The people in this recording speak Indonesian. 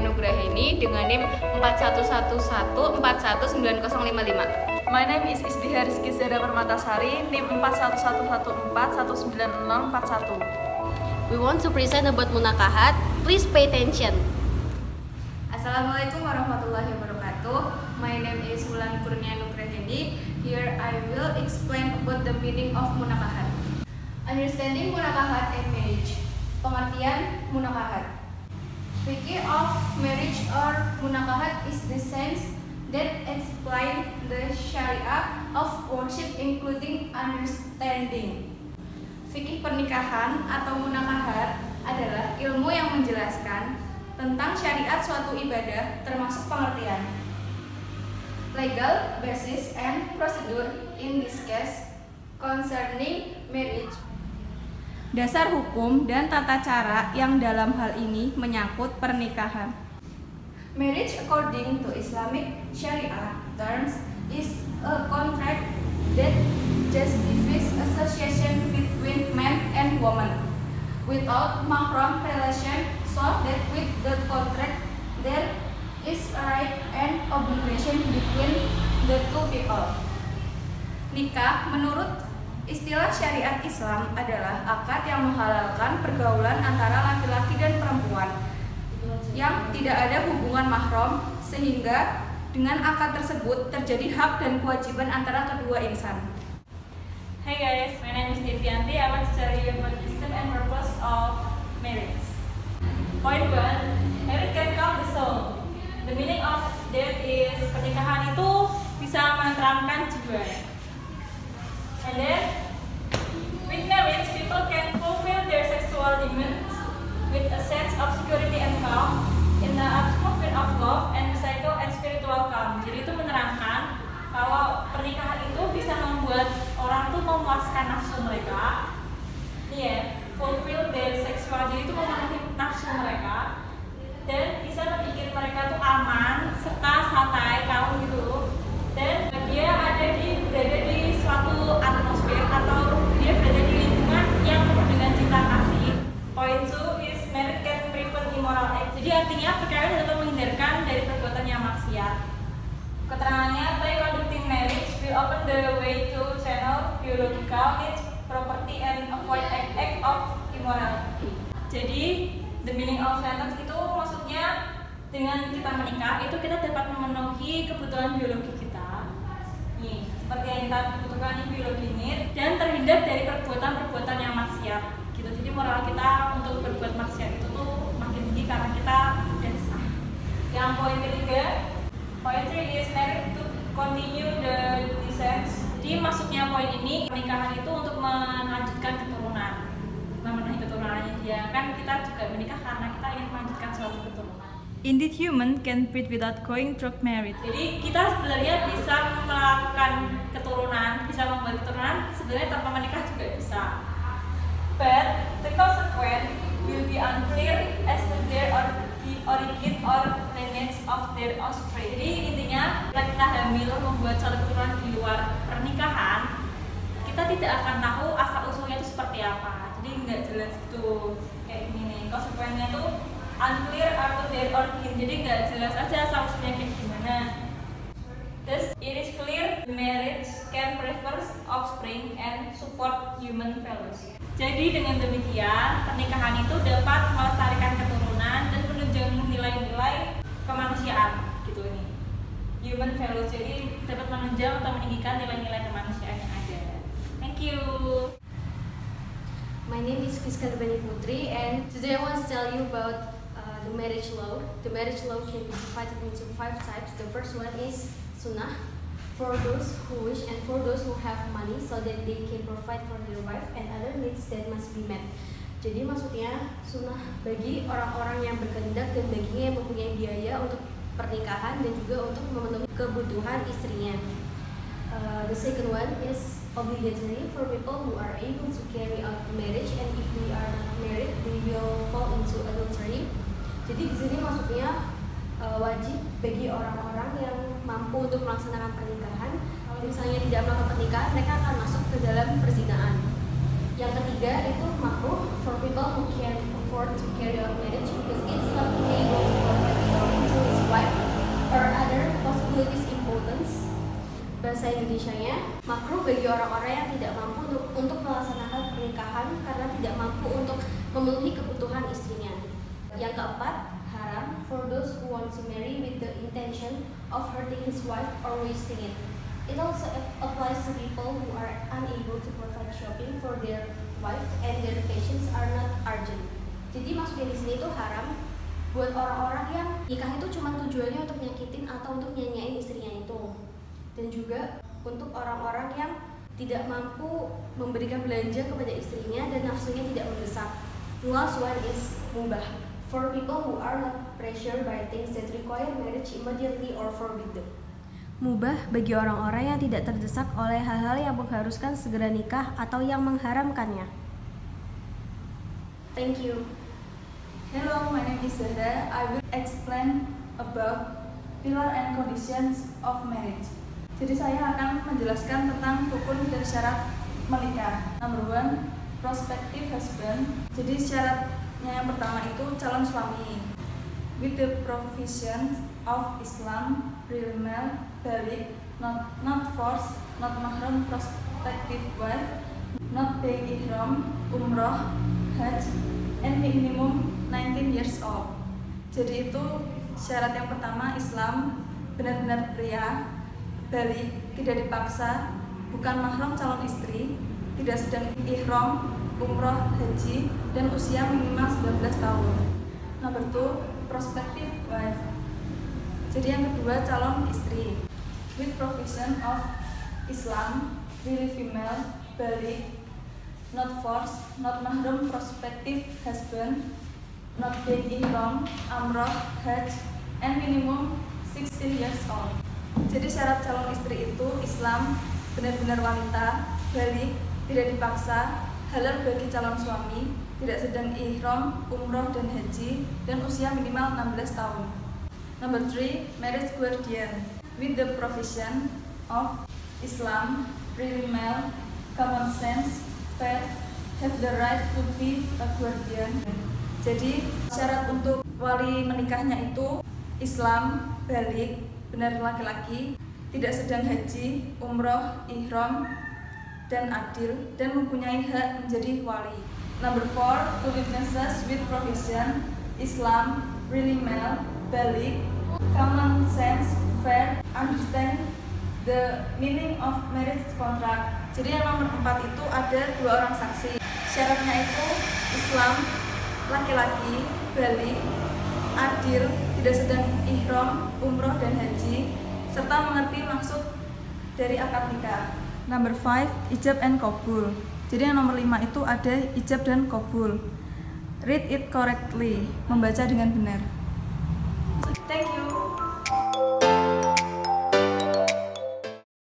Nugraheni dengan NIM 411141190055. My name is Isdiha Rizky Zara Permatasari, NIM 411114194041. We want to present about Munakahat. Please pay attention. Assalamualaikum warahmatullahi wabarakatuh. My name is Wulan Kurnia Nugraheni. Here I will explain about the meaning of Munakahat. Understanding Munakahat and marriage. Pengertian Munakahat. Fikih of marriage or Munakahat is the sense that explain the Sharia of worship including understanding. Fikih pernikahan atau Munakahat adalah ilmu yang menjelaskan tentang syariat suatu ibadah termasuk pengertian, legal basis and procedure in this case concerning marriage. Dasar hukum dan tata cara yang dalam hal ini menyangkut pernikahan. Marriage according to Islamic Sharia terms is a contract that justifies association between man and woman without mahram relation, so that with the contract there is a right and obligation between the two people. Nikah menurut istilah syariat Islam adalah akad yang menghalalkan pergaulan antara laki-laki dan perempuan yang tidak ada hubungan mahram, sehingga dengan akad tersebut terjadi hak dan kewajiban antara kedua insan. Hey guys, my name is Devianti. I want to tell you about the system and purpose of marriage. Point 1, marriage can calm the soul. The meaning of that is pernikahan itu bisa menenteramkan jiwa. And then, with marriage, people can fulfill their sexual demands with a sense of security and calm in the atmosphere of love and psycho and spiritual calm. Jadi itu menerangkan kalau pernikahan itu bisa membuat orang tuh memuaskan nafsu mereka, fulfill their sexual, jadi itu memenuhi nafsu mereka, dan bisa membuat mereka tuh aman serta santai, kalem gitu, dan dia berada di suatu atmosfer atau dia berada di lingkungan yang penuh dengan cinta kasih. Point 2 is marriage can prevent immoral act. Jadi artinya perkawinan dapat menghindarkan dari perbuatan yang maksiat. Keterangannya, by conducting marriage will open the way to channel biological needs, property, and avoid act of immorality. Jadi, the meaning of sentence itu maksudnya dengan kita menikah itu kita dapat memenuhi kebutuhan biologi kita. Nih, seperti yang kita butuhkan di biologi need, dan terhindar dari perbuatan-perbuatan yang maksiat. Gitu. Jadi moral kita untuk berbuat maksiat itu tuh makin tinggi karena kita udah sah. Yang poin ketiga, point 3 is married to continue the descent. Jadi maksudnya poin ini pernikahan itu untuk melanjutkan keturunan, memenuhi keturunannya dia. Kan kita juga menikah karena kita ingin melanjutkan suatu keturunan. Indeed, human can breed without going through marriage. Jadi kita sebenarnya bisa melakukan keturunan, bisa membuat keturunan sebenarnya tanpa menikah juga bisa. But the consequence will be unclear as to their origin or lineage of their offspring. Jadi intinya, ketika kita hamil membuat suatu keturunan di luar pernikahan, kita tidak akan tahu asal usulnya itu seperti apa. Jadi nggak jelas gitu kayak gini nih. Konsekuensinya tuh unclear as to their origin. Jadi nggak jelas aja asal usulnya kayak gimana. Thus, it is clear marriage can preserve offspring and support human values. Jadi dengan demikian, pernikahan itu dapat melestarikan keturunan dan menunjang nilai-nilai kemanusiaan gitu nih. Human values, jadi dapat menunjang atau meninggikan nilai-nilai kemanusiaan yang ada. Thank you. My name is Fiskal Bani Putri, and today I want to tell you about the marriage law. The marriage law can be divided into 5 types. The first one is sunnah, for those who wish and for those who have money so that they can provide for their wife and other needs that must be met. Jadi maksudnya sunnah bagi orang-orang yang berkehendak dan baginya yang mempunyai biaya untuk pernikahan dan juga untuk memenuhi kebutuhan istrinya. The second one is obligatory for people who are able to carry out marriage, and if they are not married, they will fall into adultery. Jadi di sini maksudnya wajib bagi orang-orang yang mampu untuk melaksanakan pernikahan. Kalau misalnya tidak melakukan pernikahan, mereka akan masuk ke dalam perzinahan. Yang ketiga itu makruh for people who can afford to carry out marriage because it's not able to provide bahasa Indonesianya, makruh bagi orang-orang yang tidak mampu untuk melaksanakan pernikahan karena tidak mampu untuk memenuhi kebutuhan istrinya. Yang keempat, haram for those who want to marry with the intention of hurting his wife or wasting it. It also applies to people who are unable to provide shopping for their wife and their patients are not urgent. Jadi maksudnya di sini itu haram buat orang-orang yang nikah itu cuma tujuannya untuk nyakitin atau untuk nyanyain istrinya itu, dan juga untuk orang-orang yang tidak mampu memberikan belanja kepada istrinya dan nafsunya tidak mendesak. The last one is mubah for people who are not pressured by things that require marriage immediately or forbid them. Mubah bagi orang-orang yang tidak terdesak oleh hal-hal yang mengharuskan segera nikah atau yang mengharamkannya. Thank you. Hello, my name is Zahra. I will explain about pillar and conditions of marriage. Jadi saya akan menjelaskan tentang rukun dan syarat menikah. Number 1, prospective husband. Jadi syaratnya yang pertama itu calon suami. With the provisions of Islam, real male, baligh, not forced, not mahram, prospective wife, not paying ihram, umroh, hajj, and minimum 19 years old. Jadi itu syarat yang pertama, Islam, benar-benar pria, baligh, tidak dipaksa, bukan mahram calon istri, tidak sedang ihram, umroh, haji, dan usia minimal 19 tahun. Number 2, prospective wife. Jadi yang kedua, calon istri. With provision of Islam, really female, baligh, not forced, not mahram, prospective husband, not paying ihram, umroh, hajj, and minimum 16 years old. Jadi syarat calon istri itu Islam, benar-benar wanita, baligh, tidak dipaksa, halal bagi calon suami, tidak sedang ihram, umroh, dan haji, dan usia minimal 16 tahun. Number 3, marriage guardian. With the provision of Islam, really male, common sense, fair, have the right to be a guardian. Jadi syarat untuk wali menikahnya itu Islam, baligh, benar laki-laki, tidak sedang haji, umroh, ihram, dan adil, dan mempunyai hak menjadi wali. Number 4, two witnesses with provision, Islam, really male, baligh, common sense, fair, understand the meaning of marriage contract. Jadi yang nomor 4 itu ada 2 orang saksi. Syaratnya itu Islam, laki-laki, baligh, adil, tidak sedang ihram, umroh, dan haji, serta mengerti maksud dari akad nikah. Number 5, ijab and qabul. Jadi yang nomor 5 itu ada ijab dan qabul. Read it correctly, membaca dengan benar. Thank you.